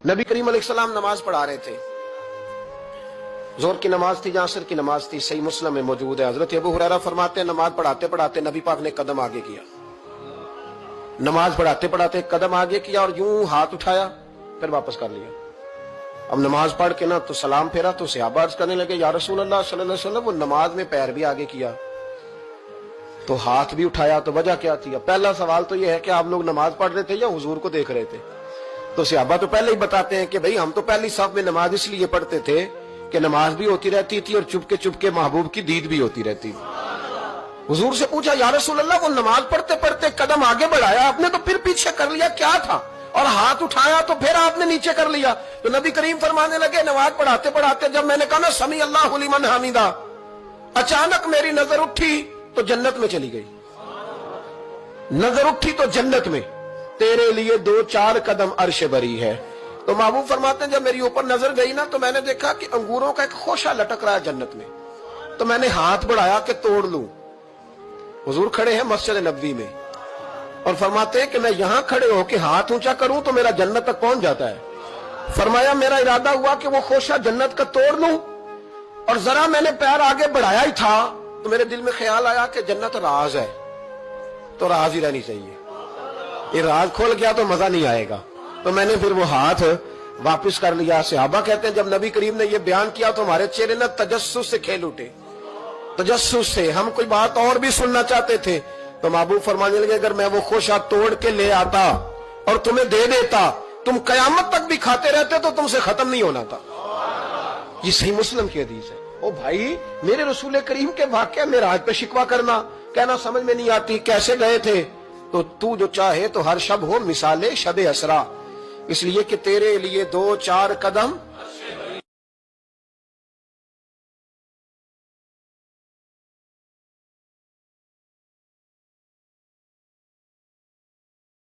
नबी करीम अलैहिस्सलाम नमाज पढ़ा रहे थे, जोहर की नमाज थी, असर की नमाज थी। सही मुस्लिम में मौजूद है। हजरत अबू हुरैरा फरमाते हैं नमाज पढ़ाते पढ़ाते नबी पाक ने कदम आगे किया, नमाज पढ़ाते पढ़ाते कदम आगे किया और यूं हाथ उठाया फिर वापस कर लिया। अब नमाज पढ़ के ना तो सलाम फेरा तो सहाबा अर्ज करने लगे या रसूल अल्लाह सल्लल्लाहु अलैहि वसल्लम, वो नमाज में पैर भी आगे किया तो हाथ भी उठाया, तो वजह क्या थी? पहला सवाल तो यह है कि आप लोग नमाज पढ़ रहे थे या हुजूर को देख रहे थे? तो सहाबा तो पहले ही बताते हैं कि भाई हम तो पहली साफ में नमाज इसलिए पढ़ते थे कि नमाज भी होती रहती थी और चुपके चुपके महबूब की दीद भी होती रहती थी। हुजूर से पूछा या रसूल अल्लाह, वो नमाज पढ़ते पढ़ते कदम आगे बढ़ाया आपने तो फिर पीछे कर लिया, क्या था? और हाथ उठाया तो फिर आपने नीचे कर लिया। तो नबी करीम फरमाने लगे नमाज पढ़ाते पढ़ाते जब मैंने कहा ना समी अल्लाहु लिमन हमीदा, अचानक मेरी नजर उठी तो जन्नत में चली गई। नजर उठी तो जन्नत में, तेरे लिए 2-4 कदम अर्श बरी है। तो महबूब फरमाते हैं जब मेरी ऊपर नजर गई ना तो मैंने देखा कि अंगूरों का एक खोशा लटक रहा है जन्नत में। तो मैंने हाथ बढ़ाया कि तोड़ लूं। हुजूर खड़े हैं मस्जिद नबवी में और फरमाते हैं कि मैं यहां खड़े होकर हाथ ऊंचा करूं तो मेरा जन्नत तक पहुंच जाता है। फरमाया मेरा इरादा हुआ कि वो खोशा जन्नत का तोड़ लूं और जरा मैंने पैर आगे बढ़ाया ही था तो मेरे दिल में ख्याल आया कि जन्नत राज है तो राज ही रहनी चाहिए, ये राज खोल गया तो मजा नहीं आएगा। तो मैंने फिर वो हाथ वापस कर लिया। सहाबा कहते हैं जब नबी करीम ने ये बयान किया तो हमारे चेहरे न तजस्सुस से खेल उठे, तजस्सुस से। हम कोई बात और भी सुनना चाहते थे तो महबूब फरमाने लगे अगर मैं वो खोशा तोड़ के ले आता और तुम्हें दे देता तुम कयामत तक भी खाते रहते तो तुमसे खत्म नहीं होना था। ये सही मुस्लिम की हदीस है। ओ भाई, मेरे रसूल करीम के वाक़या में राज पे शिकवा करना, कहना समझ में नहीं आती कैसे गए थे। तो तू जो चाहे तो हर शब हो मिसाले शब असरा, इसलिए कि तेरे लिए 2-4 कदम